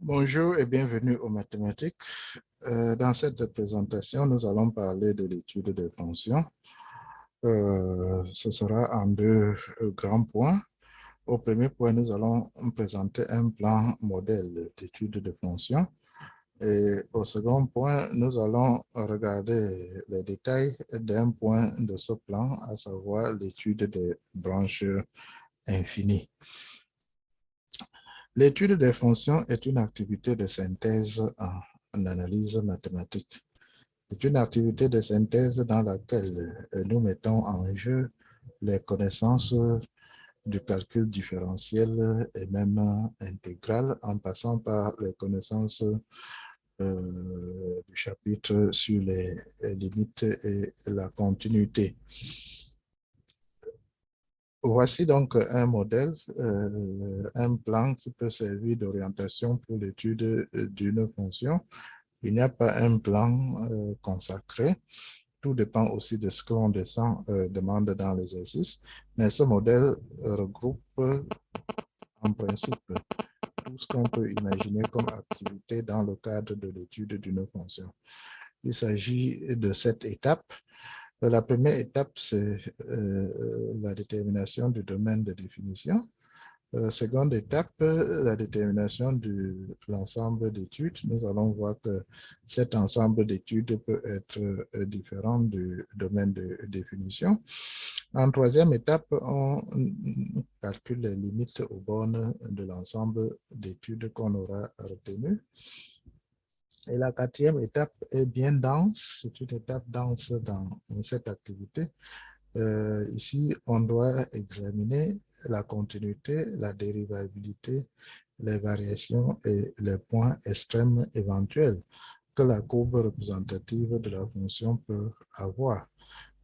Bonjour et bienvenue aux mathématiques. Dans cette présentation, nous allons parler de l'étude des fonctions. Ce sera en deux grands points. Au premier point, nous allons présenter un plan modèle d'étude des fonctions. Et au second point, nous allons regarder les détails d'un point de ce plan, à savoir l'étude des branches infinies. L'étude des fonctions est une activité de synthèse en analyse mathématique. C'est une activité de synthèse dans laquelle nous mettons en jeu les connaissances du calcul différentiel et même intégral, en passant par les connaissances du chapitre sur les limites et la continuité. Voici donc un modèle, un plan qui peut servir d'orientation pour l'étude d'une fonction. Il n'y a pas un plan consacré. Tout dépend aussi de ce que l'on demande dans l'exercice. Mais ce modèle regroupe en principe tout ce qu'on peut imaginer comme activité dans le cadre de l'étude d'une fonction. Il s'agit de 7 étapes. La première étape, c'est la détermination du domaine de définition. Seconde étape, la détermination de l'ensemble d'études. Nous allons voir que cet ensemble d'études peut être différent du domaine de définition. En troisième étape, on calcule les limites aux bornes de l'ensemble d'études qu'on aura retenues. Et la quatrième étape est bien dense, c'est une étape dense dans cette activité. Ici, on doit examiner la continuité, la dérivabilité, les variations et les points extrêmes éventuels que la courbe représentative de la fonction peut avoir.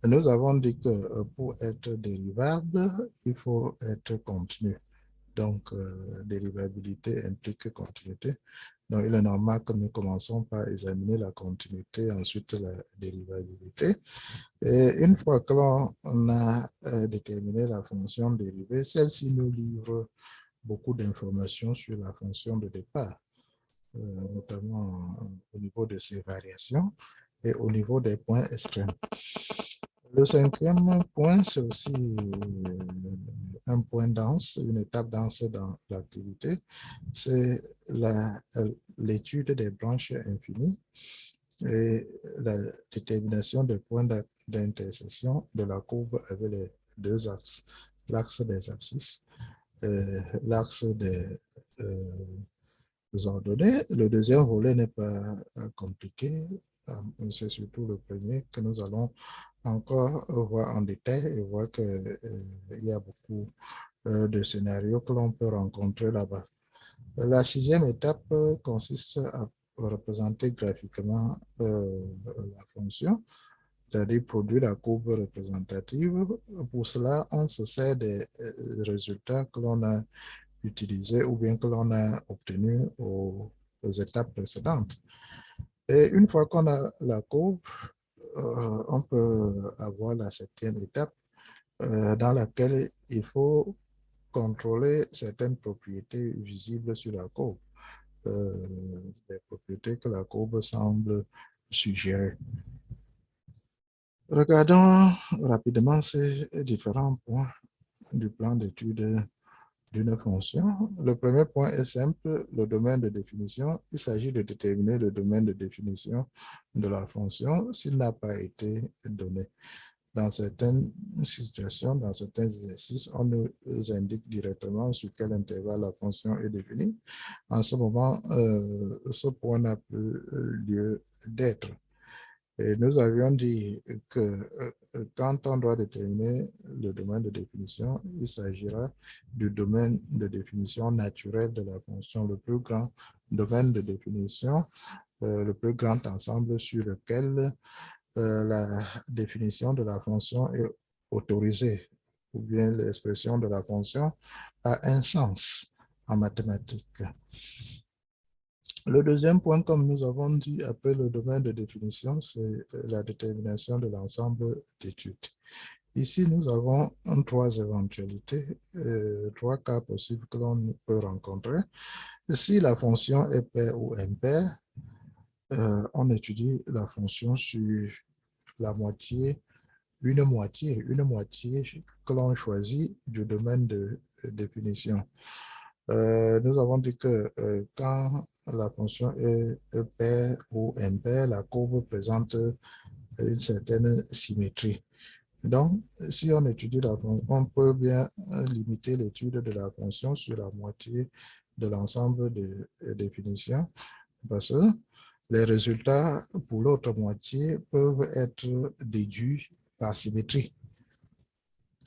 Nous avons dit que pour être dérivable, il faut être continu. Donc, dérivabilité implique continuité. Donc, il est normal que nous commençons par examiner la continuité, ensuite la dérivabilité. Et une fois que l'on a déterminé la fonction dérivée, celle-ci nous livre beaucoup d'informations sur la fonction de départ, notamment au niveau de ses variations et au niveau des points extrêmes. Le cinquième point, c'est aussi un point dense, une étape dense dans l'activité, c'est l'étude des branches infinies et la détermination des points d'intersection de la courbe avec les deux axes, l'axe des abscisses, l'axe des ordonnées. Le deuxième volet n'est pas compliqué, c'est surtout le premier que nous allons encore voir en détail et voir qu'il y a beaucoup de scénarios que l'on peut rencontrer là-bas. La sixième étape consiste à représenter graphiquement la fonction, c'est-à-dire produire la courbe représentative. Pour cela, on se sert des résultats que l'on a utilisés ou bien que l'on a obtenus aux étapes précédentes. Et une fois qu'on a la courbe, on peut avoir la septième étape dans laquelle il faut contrôler certaines propriétés visibles sur la courbe, les propriétés que la courbe semble suggérer. Regardons rapidement ces différents points du plan d'étude d'une fonction. Le premier point est simple, le domaine de définition. Il s'agit de déterminer le domaine de définition de la fonction s'il n'a pas été donné. Dans certaines situations, dans certains exercices, on nous indique directement sur quel intervalle la fonction est définie. En ce moment, ce point n'a plus lieu d'être. Et nous avions dit que quand on doit déterminer le domaine de définition, il s'agira du domaine de définition naturelle de la fonction, le plus grand domaine de définition, le plus grand ensemble sur lequel la définition de la fonction est autorisée, ou bien l'expression de la fonction a un sens en mathématiques. Le deuxième point, comme nous avons dit, après le domaine de définition, c'est la détermination de l'ensemble d'études. Ici, nous avons trois éventualités, trois cas possibles que l'on peut rencontrer. Si la fonction est paire ou impaire, on étudie la fonction sur la moitié, une moitié que l'on choisit du domaine de définition. Nous avons dit que quand la fonction est paire ou impaire, la courbe présente une certaine symétrie. Donc, si on étudie la fonction, on peut bien limiter l'étude de la fonction sur la moitié de l'ensemble de définitions parce que les résultats pour l'autre moitié peuvent être déduits par symétrie.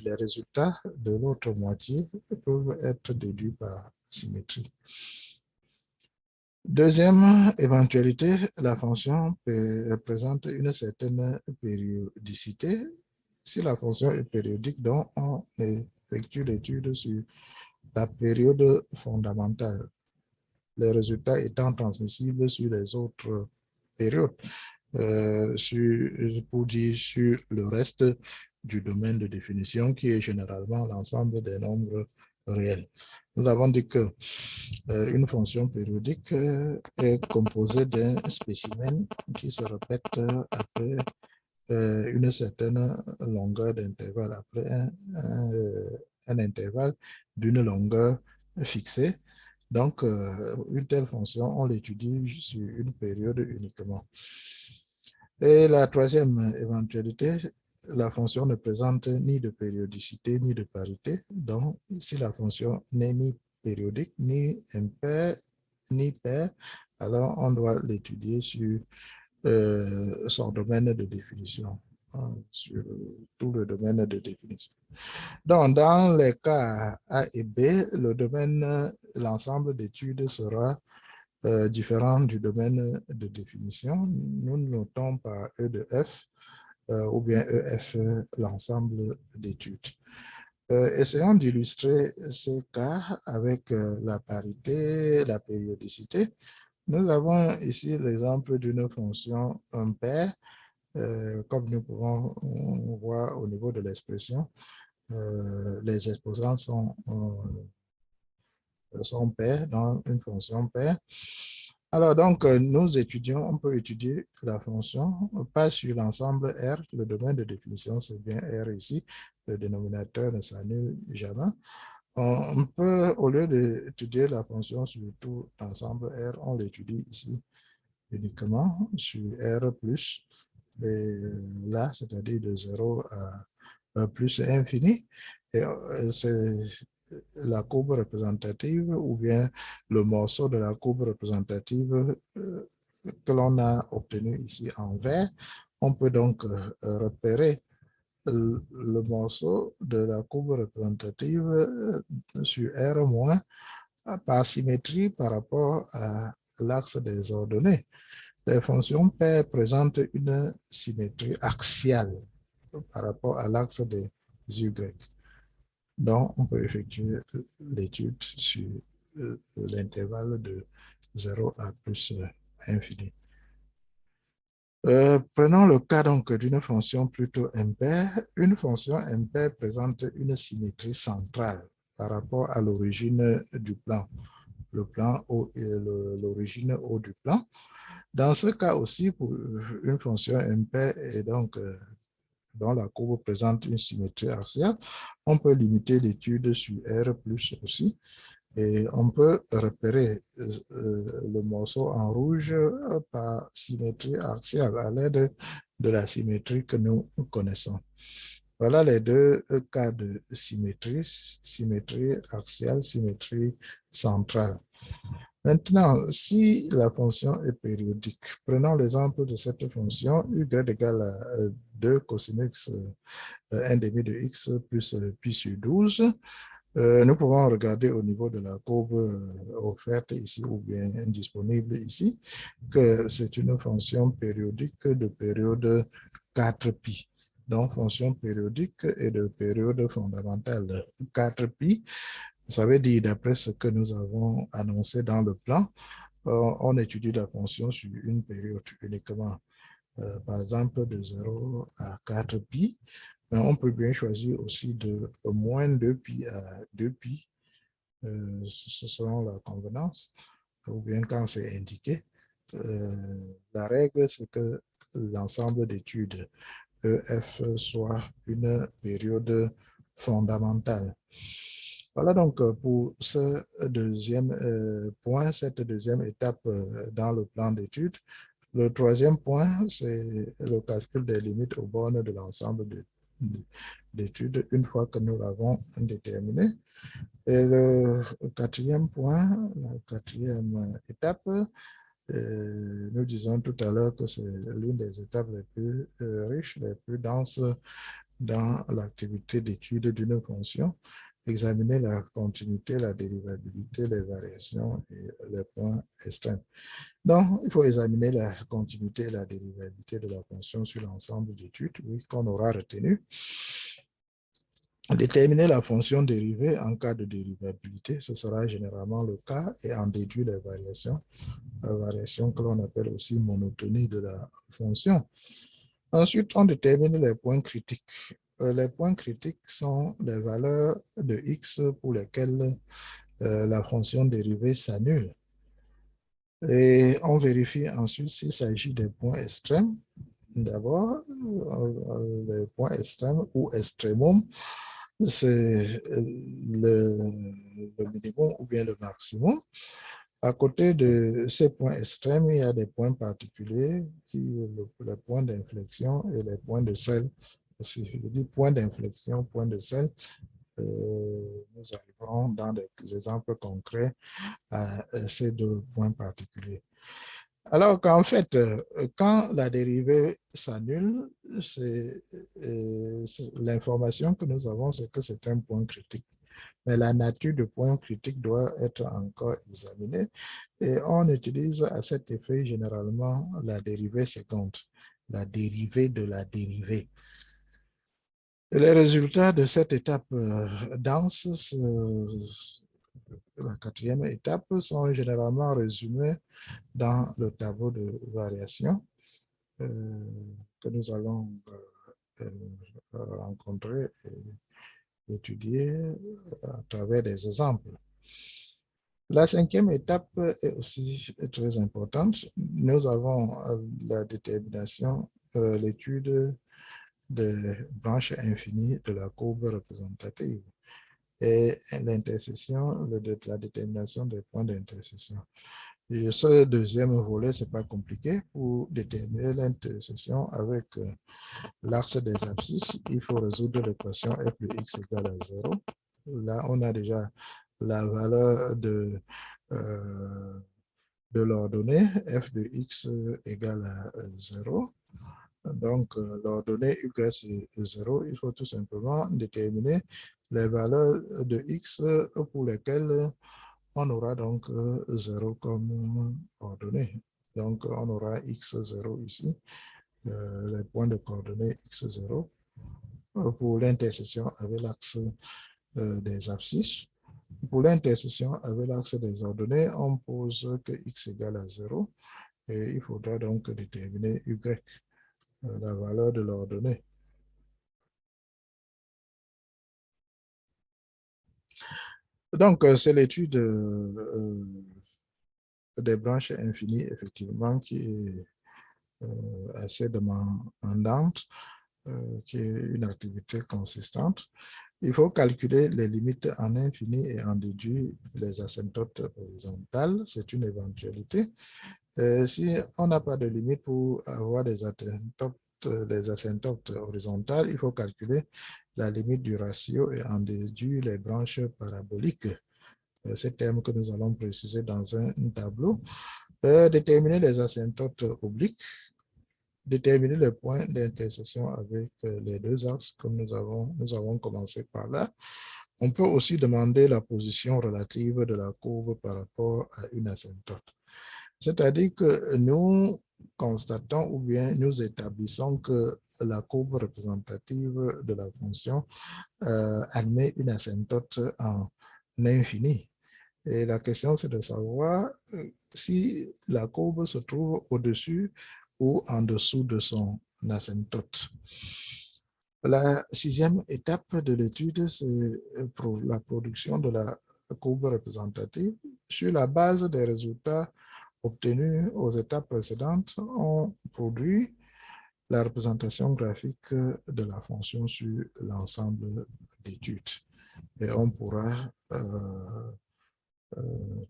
Les résultats de l'autre moitié peuvent être déduits par symétrie. Deuxième éventualité, la fonction présente une certaine périodicité. Si la fonction est périodique, donc on effectue l'étude sur la période fondamentale, les résultats étant transmissibles sur les autres périodes, pour dire sur le reste du domaine de définition qui est généralement l'ensemble des nombres réels. Nous avons dit que une fonction périodique est composée d'un spécimen qui se répète après une certaine longueur d'intervalle, après un intervalle d'une longueur fixée. Donc, une telle fonction, on l'étudie sur une période uniquement. Et la troisième éventualité, la fonction ne présente ni de périodicité ni de parité. Donc, si la fonction n'est ni périodique, ni impaire, ni paire, alors on doit l'étudier sur son domaine de définition, hein, sur tout le domaine de définition. Donc, dans les cas A et B, le domaine, l'ensemble d'études sera différent du domaine de définition. Nous notons par E de F ou bien EF l'ensemble d'études. Essayons d'illustrer ces cas avec la parité, la périodicité. Nous avons ici l'exemple d'une fonction impaire, comme nous pouvons voir au niveau de l'expression. Les exposants sont paires dans une fonction paire. Alors donc, nous étudions, on peut étudier la fonction, pas sur l'ensemble R, le domaine de définition, c'est bien R ici, le dénominateur ne s'annule jamais. On peut, au lieu d'étudier la fonction sur tout l'ensemble R, on l'étudie ici uniquement sur R plus, et là, c'est-à-dire de 0 à plus infini. Et c'est la courbe représentative ou bien le morceau de la courbe représentative que l'on a obtenu ici en vert. On peut donc repérer le morceau de la courbe représentative sur R- par symétrie par rapport à l'axe des ordonnées. Les fonctions paires présentent une symétrie axiale par rapport à l'axe des Y. Donc, on peut effectuer l'étude sur l'intervalle de 0 à plus infini. Prenons le cas donc d'une fonction plutôt impaire. Une fonction impaire présente une symétrie centrale par rapport à l'origine du plan, le plan O et l'origine O du plan. Dans ce cas aussi, pour une fonction impaire et donc dont la courbe présente une symétrie axiale, on peut limiter l'étude sur R plus aussi. Et on peut repérer le morceau en rouge par symétrie axiale à l'aide de la symétrie que nous connaissons. Voilà les deux cas de symétrie, symétrie axiale, symétrie centrale. Maintenant, si la fonction est périodique, prenons l'exemple de cette fonction y égale à 2 cosinus 1 demi de x plus pi sur 12. Nous pouvons regarder au niveau de la courbe offerte ici ou bien disponible ici que c'est une fonction périodique de période 4pi. Donc, fonction périodique et de période fondamentale 4pi. Ça veut dire, d'après ce que nous avons annoncé dans le plan, on étudie la fonction sur une période uniquement. Par exemple, de 0 à 4pi. Mais on peut bien choisir aussi de moins 2pi à 2pi, selon la convenance, ou bien quand c'est indiqué. La règle, c'est que l'ensemble d'études EF soit une période fondamentale. Voilà donc pour ce deuxième point, cette deuxième étape dans le plan d'études. Le troisième point, c'est le calcul des limites aux bornes de l'ensemble d'études une fois que nous l'avons déterminé. Et le quatrième point, la quatrième étape, nous disons tout à l'heure que c'est l'une des étapes les plus riches, les plus denses dans l'activité d'étude d'une fonction, examiner la continuité, la dérivabilité, les variations et les points extrêmes. Donc, il faut examiner la continuité et la dérivabilité de la fonction sur l'ensemble d'études qu'on aura retenu. Déterminer la fonction dérivée en cas de dérivabilité, ce sera généralement le cas, et en déduire les variations, la variation que l'on appelle aussi monotonie de la fonction. Ensuite, on détermine les points critiques. Les points critiques sont les valeurs de x pour lesquelles la fonction dérivée s'annule. Et on vérifie ensuite s'il s'agit des points extrêmes. D'abord, les points extrêmes ou extrémum, c'est le minimum ou bien le maximum. À côté de ces points extrêmes, il y a des points particuliers, les points d'inflexion et les points de sel. Si je dis point d'inflexion, point de sel, nous arriverons dans des exemples concrets à ces deux points particuliers. Alors qu'en fait, quand la dérivée s'annule, l'information que nous avons, c'est que c'est un point critique. Mais la nature du point critique doit être encore examinée et on utilise à cet effet généralement la dérivée seconde, la dérivée de la dérivée. Et les résultats de cette étape dense, la quatrième étape, sont généralement résumés dans le tableau de variation que nous allons rencontrer et étudier à travers des exemples. La cinquième étape est aussi très importante. Nous avons la détermination, l'étude des branches infinies de la courbe représentative et l'intersection, la détermination des points d'intersection. Et ce deuxième volet, ce n'est pas compliqué. Pour déterminer l'intersection avec l'axe des abscisses, il faut résoudre l'équation f de x égale à 0. Là, on a déjà la valeur de l'ordonnée f de x égale à 0. Donc, l'ordonnée y c'est 0. Il faut tout simplement déterminer les valeurs de x pour lesquelles on aura donc 0 comme ordonnée. Donc, on aura x0 ici, les points de coordonnées x0 pour l'intersection avec l'axe des abscisses. Pour l'intersection avec l'axe des ordonnées, on pose que x égale à 0 et il faudra donc déterminer y, la valeur de l'ordonnée. Donc, c'est l'étude des branches infinies, effectivement, qui est assez demandante, qui est une activité consistante. Il faut calculer les limites en infini et en déduire les asymptotes horizontales. C'est une éventualité. Si on n'a pas de limite pour avoir des asymptotes horizontales, il faut calculer la limite du ratio et en déduire les branches paraboliques. C'est le terme que nous allons préciser dans un tableau. Déterminer les asymptotes obliques, déterminer le point d'intersection avec les deux axes, comme nous avons commencé par là. On peut aussi demander la position relative de la courbe par rapport à une asymptote. C'est-à-dire que nous constatons ou bien nous établissons que la courbe représentative de la fonction admet une asymptote en infini. Et la question, c'est de savoir si la courbe se trouve au-dessus ou en dessous de son asymptote. La sixième étape de l'étude, c'est la production de la courbe représentative. Sur la base des résultats obtenus aux étapes précédentes, on produit la représentation graphique de la fonction sur l'ensemble d'études. Et on pourra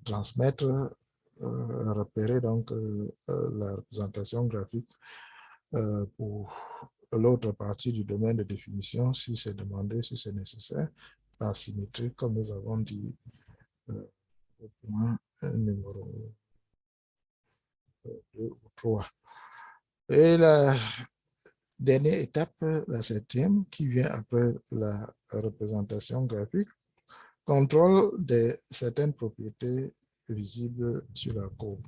transmettre, repérer donc la représentation graphique pour l'autre partie du domaine de définition si c'est demandé, si c'est nécessaire, par symétrie, comme nous avons dit au point numéro 2 ou 3. Et la dernière étape, la septième, qui vient après la représentation graphique, contrôle de certaines propriétés visibles sur la courbe.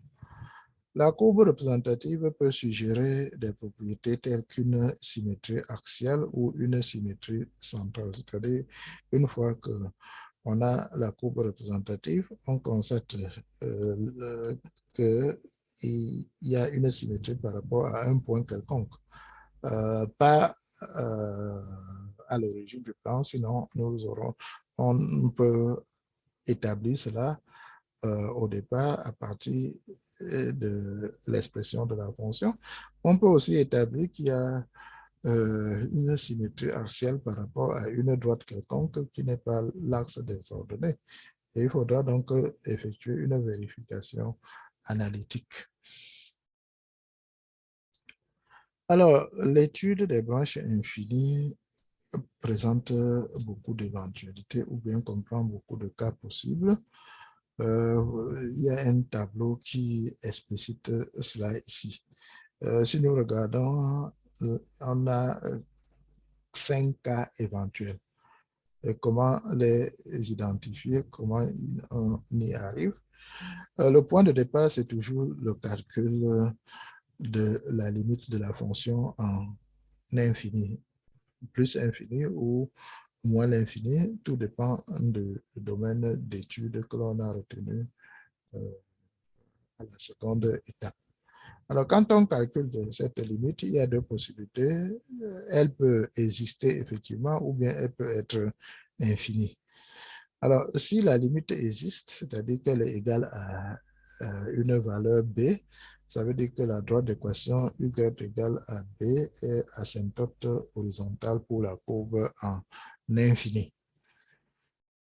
La courbe représentative peut suggérer des propriétés telles qu'une symétrie axiale ou une symétrie centrale. C'est-à-dire, une fois qu'on a la courbe représentative, on constate qu'il y a une symétrie par rapport à un point quelconque. Pas à l'origine du plan, sinon on peut établir cela au départ à partir de l'expression de la fonction. On peut aussi établir qu'il y a une symétrie axiale par rapport à une droite quelconque qui n'est pas l'axe des ordonnées. Et il faudra donc effectuer une vérification analytique. Alors, l'étude des branches infinies présente beaucoup d'éventualités ou bien comprend beaucoup de cas possibles. Il y a un tableau qui explicite cela ici. Si nous regardons, on a 5 cas éventuels. Et comment les identifier, comment on y arrive. Le point de départ, c'est toujours le calcul de la limite de la fonction en infini, plus infini ou moins l'infini, tout dépend du domaine d'étude que l'on a retenu à la seconde étape. Alors, quand on calcule cette limite, il y a deux possibilités. Elle peut exister effectivement ou bien elle peut être infinie. Alors, si la limite existe, c'est-à-dire qu'elle est égale à une valeur b, ça veut dire que la droite d'équation y égale à b est asymptote horizontale pour la courbe en infini.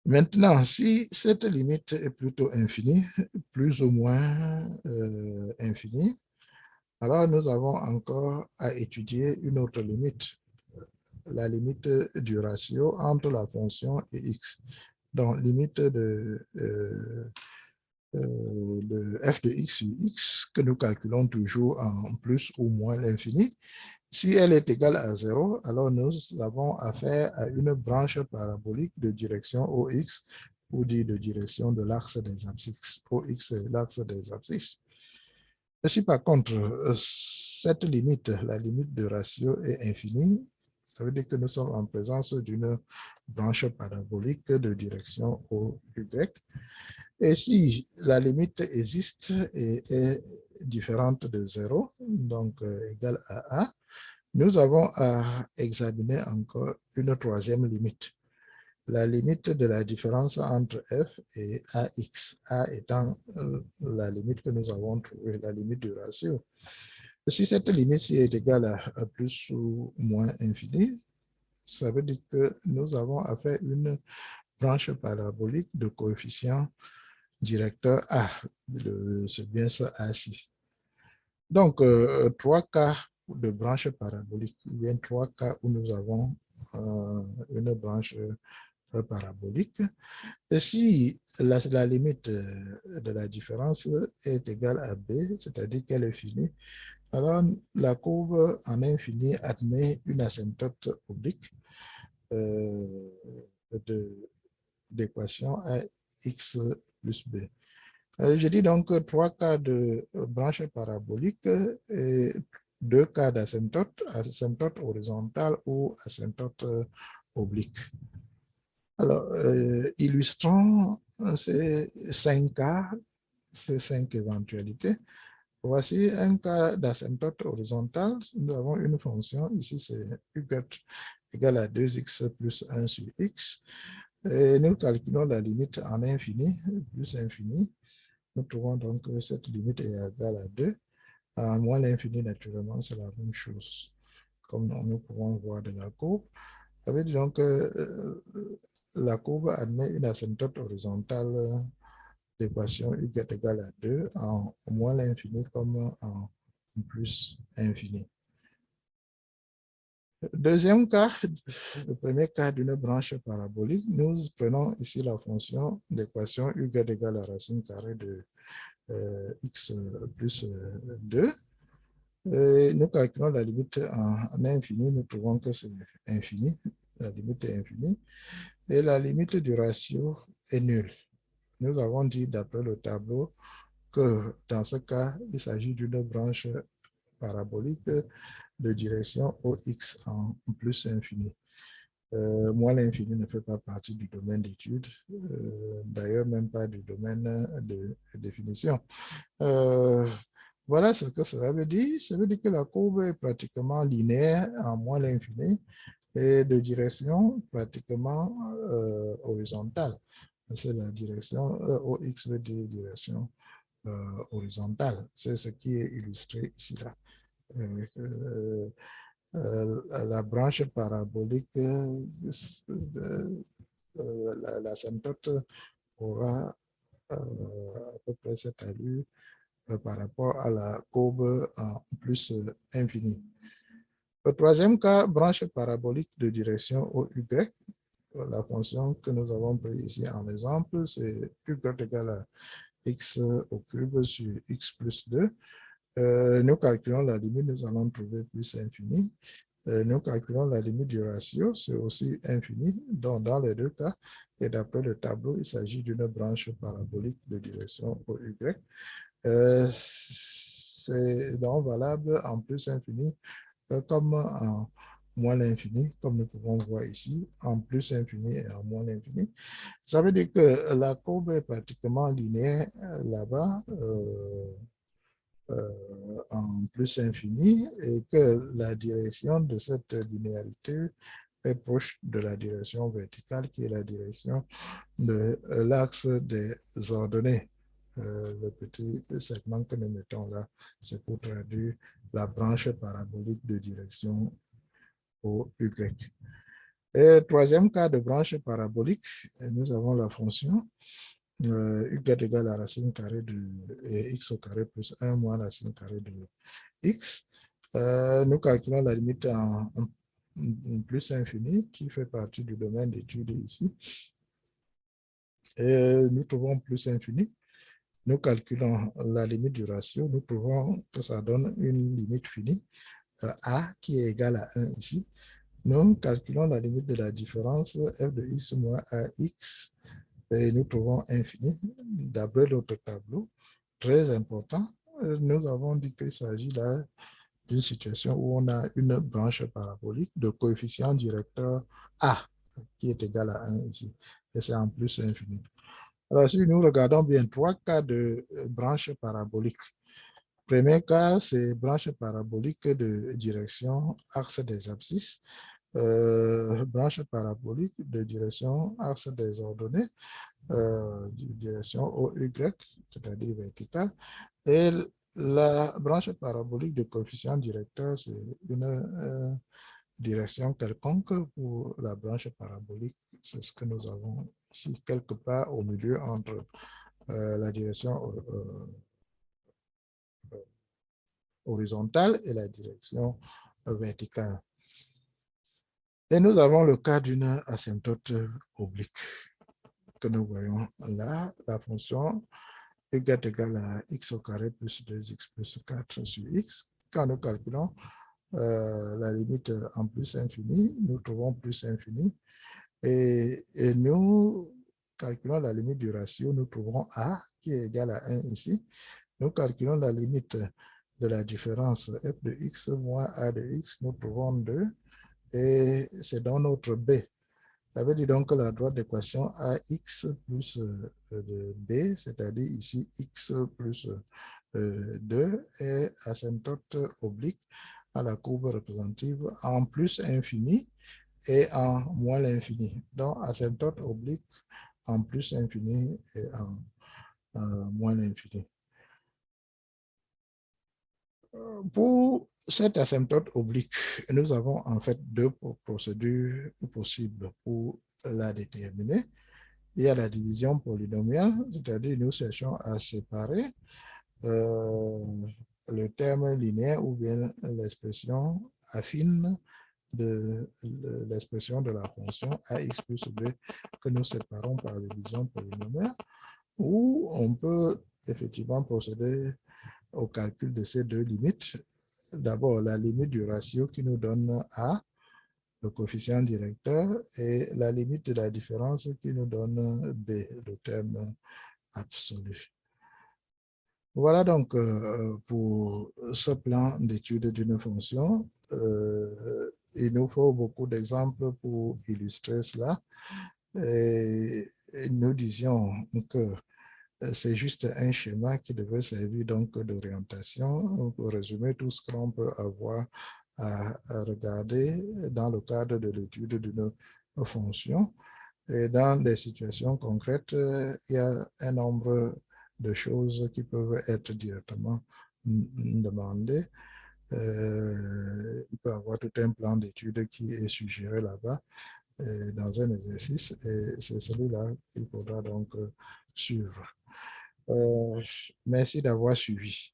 Maintenant, si cette limite est plutôt infinie, plus ou moins infinie, alors nous avons encore à étudier une autre limite, la limite du ratio entre la fonction et x. Donc, limite de f de x sur x que nous calculons toujours en plus ou moins l'infini. Si elle est égale à 0, alors nous avons affaire à une branche parabolique de direction OX ou dit de direction de l'axe des abscisses. OX est l'axe des abscisses. Si par contre, cette limite, la limite de ratio est infinie, ça veut dire que nous sommes en présence d'une branche parabolique de direction OY. Et si la limite existe et est différente de 0, donc égale à A, nous avons à examiner encore une troisième limite, la limite de la différence entre f et ax, a étant la limite que nous avons trouvée, la limite du ratio. Si cette limite est égale à plus ou moins infini, ça veut dire que nous avons affaire à une branche parabolique de coefficient directeur A, c'est bien ça A6. Donc, 3 cas de branche parabolique, ou bien 3 cas où nous avons une branche parabolique. Et si la limite de la différence est égale à B, c'est-à-dire qu'elle est finie, alors la courbe en infini admet une asymptote oblique d'équation à x plus b. Je dis donc 3 cas de branche parabolique et 2 cas d'asymptote, asymptote horizontale ou asymptote oblique. Alors, illustrons ces 5 cas, ces 5 éventualités. Voici un cas d'asymptote horizontale. Nous avons une fonction, ici c'est y égale à 2x plus 1 sur x. Et nous calculons la limite en infini, plus infini. Nous trouvons donc que cette limite est égale à 2. À moins l'infini, naturellement, c'est la même chose, comme nous pouvons voir de la courbe. Ça veut dire donc que la courbe admet une asymptote horizontale d'équation y est égale à 2 en moins l'infini comme en plus infini. Deuxième cas, le premier cas d'une branche parabolique, nous prenons ici la fonction d'équation y est égale à racine carrée de x plus 2. Et nous calculons la limite en infini, nous trouvons que c'est infini, la limite est infinie, et la limite du ratio est nulle. Nous avons dit d'après le tableau que dans ce cas, il s'agit d'une branche parabolique de direction OX en plus infini. Moi, l'infini ne fait pas partie du domaine d'étude, d'ailleurs même pas du domaine de définition. Voilà ce que ça veut dire. Ça veut dire que la courbe est pratiquement linéaire en moins l'infini et de direction pratiquement horizontale. C'est la direction, OX veut dire direction horizontale. C'est ce qui est illustré ici. Là. La branche parabolique, l'asymptote aura à peu près cette allure par rapport à la courbe en plus infinie. Le troisième cas, branche parabolique de direction OY. La fonction que nous avons prise ici en exemple, c'est y égale à x au cube sur x plus 2. Nous calculons la limite, nous allons trouver plus infini. Nous calculons la limite du ratio, c'est aussi infini. Donc, dans les deux cas, et d'après le tableau, il s'agit d'une branche parabolique de direction OY. C'est donc valable en plus infini comme en moins l'infini, comme nous pouvons voir ici, en plus infini et en moins l'infini. Ça veut dire que la courbe est pratiquement linéaire là-bas, en plus infini, et que la direction de cette linéarité est proche de la direction verticale, qui est la direction de l'axe des ordonnées. Le petit segment que nous mettons là, c'est pour traduire la branche parabolique de direction au Y. Et troisième cas de branche parabolique, nous avons la fonction y est égale à racine carrée de x au carré plus 1 moins racine carrée de x. Nous calculons la limite en plus infini qui fait partie du domaine d'étude ici. Et nous trouvons plus infini. Nous calculons la limite du ratio. Nous trouvons que ça donne une limite finie, a qui est égale à 1 ici. Nous calculons la limite de la différence f de x moins ax et nous trouvons infini. D'après l'autre tableau, très important, nous avons dit qu'il s'agit là d'une situation où on a une branche parabolique de coefficient directeur a qui est égal à 1 ici. Et c'est en plus infini. Alors, si nous regardons bien trois cas de branche parabolique. Premier cas, c'est branche parabolique de direction axe des abscisses. Branche parabolique de direction axe des ordonnées, direction OY, c'est-à-dire verticale. Et la branche parabolique de coefficient directeur, c'est une direction quelconque pour la branche parabolique. C'est ce que nous avons ici, quelque part au milieu entre la direction horizontale et la direction verticale. Et nous avons le cas d'une asymptote oblique que nous voyons là, la fonction y est égale à x au carré plus 2x plus 4 sur x. Quand nous calculons la limite en plus infini, nous trouvons plus infini. Et nous calculons la limite du ratio, nous trouvons a qui est égal à 1 ici. Nous calculons la limite de la différence f de x moins a de x, nous trouvons 2. Et c'est dans notre b. Ça veut dire donc que la droite d'équation ax plus de b, c'est-à-dire ici x plus 2 est asymptote oblique à la courbe représentative en plus infini. et en moins l'infini. Donc, asymptote oblique en plus l'infini et en moins l'infini. Pour cette asymptote oblique, nous avons en fait deux procédures possibles pour la déterminer. Il y a la division polynomiale, c'est-à-dire nous cherchons à séparer euh, le terme linéaire ou bien l'expression affine de l'expression de la fonction ax plus b que nous séparons par division polynomiale, ou on peut effectivement procéder au calcul de ces deux limites. D'abord, la limite du ratio qui nous donne A, le coefficient directeur, et la limite de la différence qui nous donne B, le terme absolu. Voilà donc pour ce plan d'étude d'une fonction. Il nous faut beaucoup d'exemples pour illustrer cela. Et nous disions que c'est juste un schéma qui devait servir donc d'orientation pour résumer tout ce que l'on peut avoir à regarder dans le cadre de l'étude d'une fonction. Et dans des situations concrètes, il y a un nombre de choses qui peuvent être directement demandées. Il peut y avoir tout un plan d'étude qui est suggéré là-bas dans un exercice et c'est celui-là qu'il faudra donc suivre. Merci d'avoir suivi.